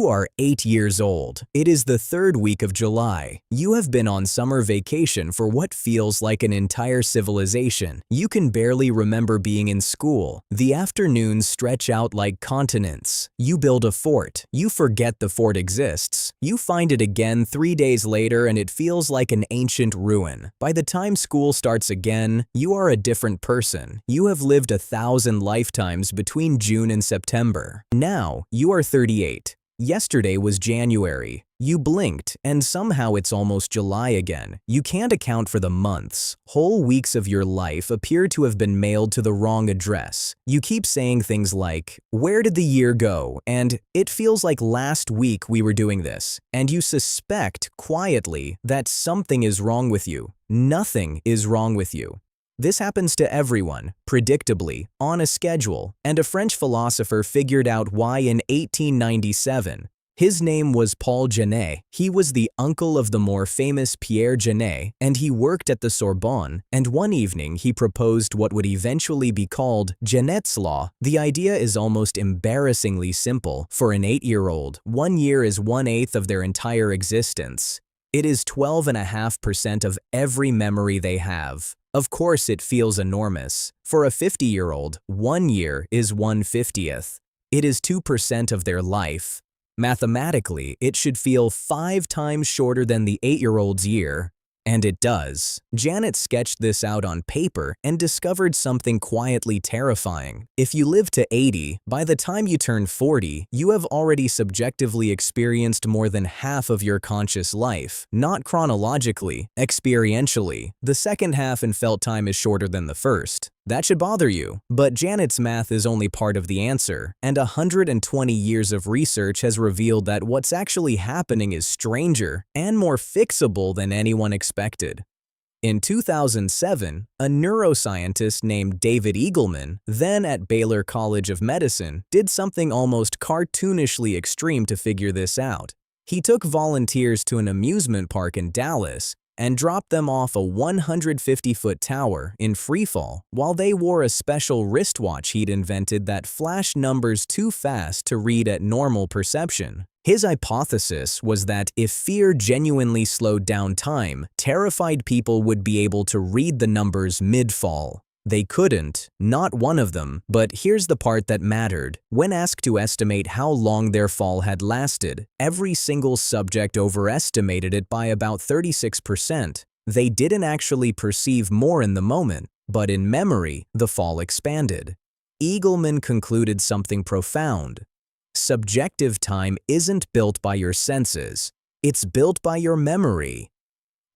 You are 8 years old. It is the third week of July. You have been on summer vacation for what feels like an entire civilization. You can barely remember being in school. The afternoons stretch out like continents. You build a fort. You forget the fort exists. You find it again 3 days later and it feels like an ancient ruin. By the time school starts again, you are a different person. You have lived 1,000 lifetimes between June and September. Now, you are 38. Yesterday was January. You blinked, and somehow it's almost July again. You can't account for the months. Whole weeks of your life appear to have been mailed to the wrong address. You keep saying things like, "Where did the year go?" and "It feels like last week we were doing this." And you suspect, quietly, that something is wrong with you. Nothing is wrong with you. This happens to everyone, predictably, on a schedule, and a French philosopher figured out why in 1897. His name was Paul Genet. He was the uncle of the more famous Pierre Genet, and he worked at the Sorbonne, and one evening he proposed what would eventually be called Genet's Law. The idea is almost embarrassingly simple. For an 8-year-old, 1 year is 1/8 of their entire existence. It is 12.5% of every memory they have. Of course it feels enormous. For a 50-year-old, 1 year is 1/50th. It is 2% of their life. Mathematically, it should feel 5 times shorter than the 8-year-old's year. And it does. Janet sketched this out on paper and discovered something quietly terrifying. If you live to 80, by the time you turn 40, you have already subjectively experienced more than half of your conscious life. Not chronologically, experientially. The second half in felt time is shorter than the first. That should bother you. But Janet's math is only part of the answer, and 120 years of research has revealed that what's actually happening is stranger and more fixable than anyone expected. In 2007, a neuroscientist named David Eagleman, then at Baylor College of Medicine, did something almost cartoonishly extreme to figure this out. He took volunteers to an amusement park in Dallas and dropped them off a 150-foot tower in freefall while they wore a special wristwatch he'd invented that flashed numbers too fast to read at normal perception. His hypothesis was that if fear genuinely slowed down time, terrified people would be able to read the numbers mid-fall. They couldn't, not one of them, but here's the part that mattered. When asked to estimate how long their fall had lasted, every single subject overestimated it by about 36%. They didn't actually perceive more in the moment, but in memory, the fall expanded. Eagleman concluded something profound. Subjective time isn't built by your senses, it's built by your memory.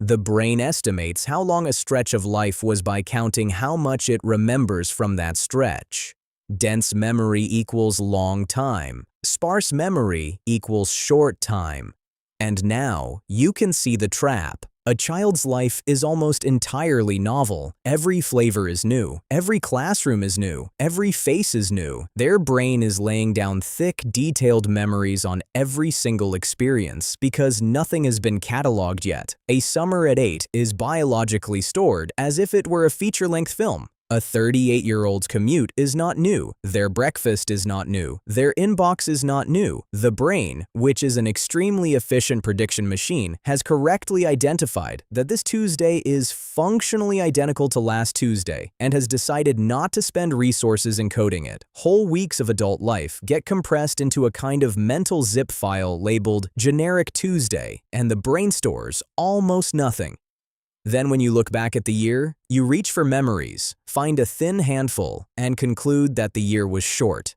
The brain estimates how long a stretch of life was by counting how much it remembers from that stretch. Dense memory equals long time. Sparse memory equals short time. And now, you can see the trap. A child's life is almost entirely novel. Every flavor is new. Every classroom is new. Every face is new. Their brain is laying down thick, detailed memories on every single experience because nothing has been cataloged yet. A summer at 8 is biologically stored as if it were a feature-length film. A 38-year-old's commute is not new. Their breakfast is not new. Their inbox is not new. The brain, which is an extremely efficient prediction machine, has correctly identified that this Tuesday is functionally identical to last Tuesday and has decided not to spend resources encoding it. Whole weeks of adult life get compressed into a kind of mental zip file labeled Generic Tuesday, and the brain stores almost nothing. Then when you look back at the year, you reach for memories, find a thin handful, and conclude that the year was short.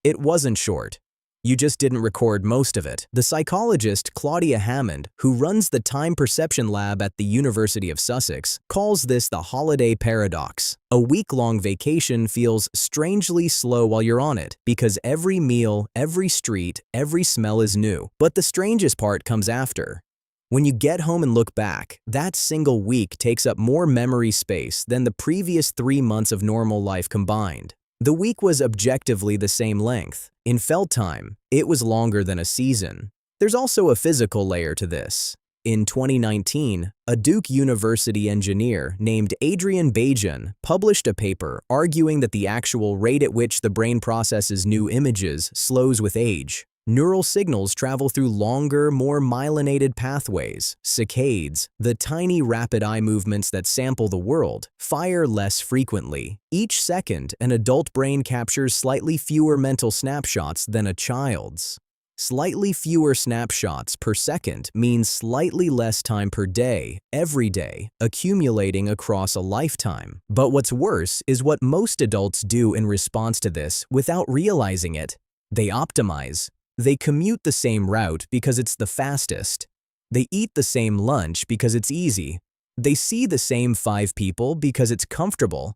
It wasn't short. You just didn't record most of it. The psychologist Claudia Hammond, who runs the Time Perception Lab at the University of Sussex, calls this the holiday paradox. A week-long vacation feels strangely slow while you're on it, because every meal, every street, every smell is new. But the strangest part comes after. When you get home and look back, that single week takes up more memory space than the previous 3 months of normal life combined. The week was objectively the same length. In felt time, it was longer than a season. There's also a physical layer to this. In 2019, a Duke University engineer named Adrian Bejan published a paper arguing that the actual rate at which the brain processes new images slows with age. Neural signals travel through longer, more myelinated pathways. Saccades, the tiny rapid eye movements that sample the world, fire less frequently. Each second, an adult brain captures slightly fewer mental snapshots than a child's. Slightly fewer snapshots per second means slightly less time per day, every day, accumulating across a lifetime. But what's worse is what most adults do in response to this without realizing it. They optimize. They commute the same route because it's the fastest. They eat the same lunch because it's easy. They see the same 5 people because it's comfortable.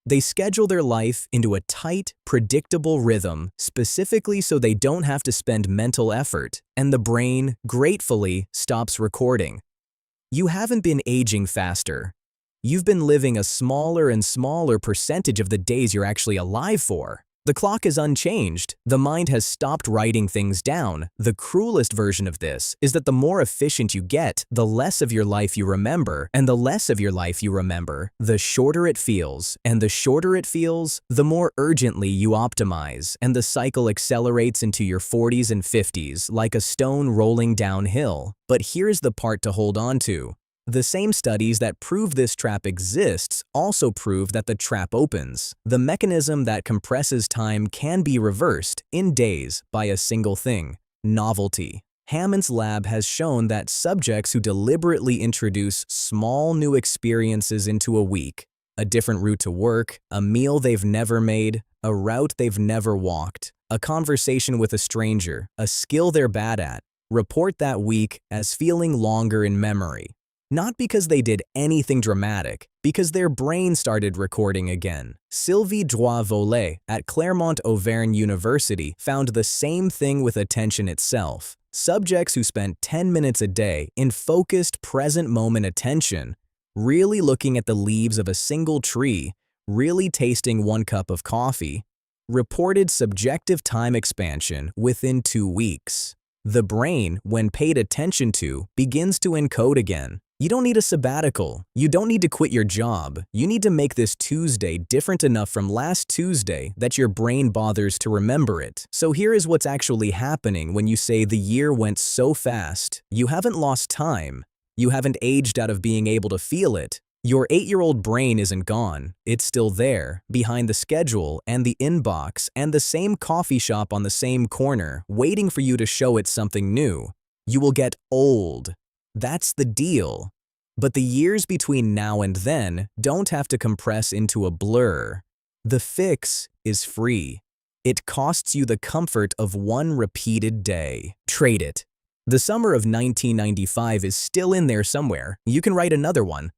They schedule their life into a tight, predictable rhythm specifically so they don't have to spend mental effort, and the brain, gratefully, stops recording. You haven't been aging faster. You've been living a smaller and smaller percentage of the days you're actually alive for. The clock is unchanged. The mind has stopped writing things down. The cruelest version of this is that the more efficient you get, the less of your life you remember, and the less of your life you remember, the shorter it feels, and the shorter it feels, the more urgently you optimize, and the cycle accelerates into your 40s and 50s like a stone rolling downhill. But here's the part to hold on to. The same studies that prove this trap exists also prove that the trap opens. The mechanism that compresses time can be reversed in days by a single thing: novelty. Hammond's lab has shown that subjects who deliberately introduce small new experiences into a week, a different route to work, a meal they've never made, a route they've never walked, a conversation with a stranger, a skill they're bad at, report that week as feeling longer in memory. Not because they did anything dramatic, because their brain started recording again. Sylvie Droit-Volet at Clermont-Auvergne University found the same thing with attention itself. Subjects who spent 10 minutes a day in focused present moment attention, really looking at the leaves of a single tree, really tasting 1 cup of coffee, reported subjective time expansion within 2 weeks. The brain, when paid attention to, begins to encode again. You don't need a sabbatical. You don't need to quit your job. You need to make this Tuesday different enough from last Tuesday that your brain bothers to remember it. So here is what's actually happening when you say the year went so fast. You haven't lost time. You haven't aged out of being able to feel it. Your 8-year-old brain isn't gone. It's still there, behind the schedule and the inbox and the same coffee shop on the same corner, waiting for you to show it something new. You will get old. That's the deal. But the years between now and then don't have to compress into a blur. The fix is free. It costs you the comfort of 1 repeated day. Trade it. The summer of 1995 is still in there somewhere. You can write another one.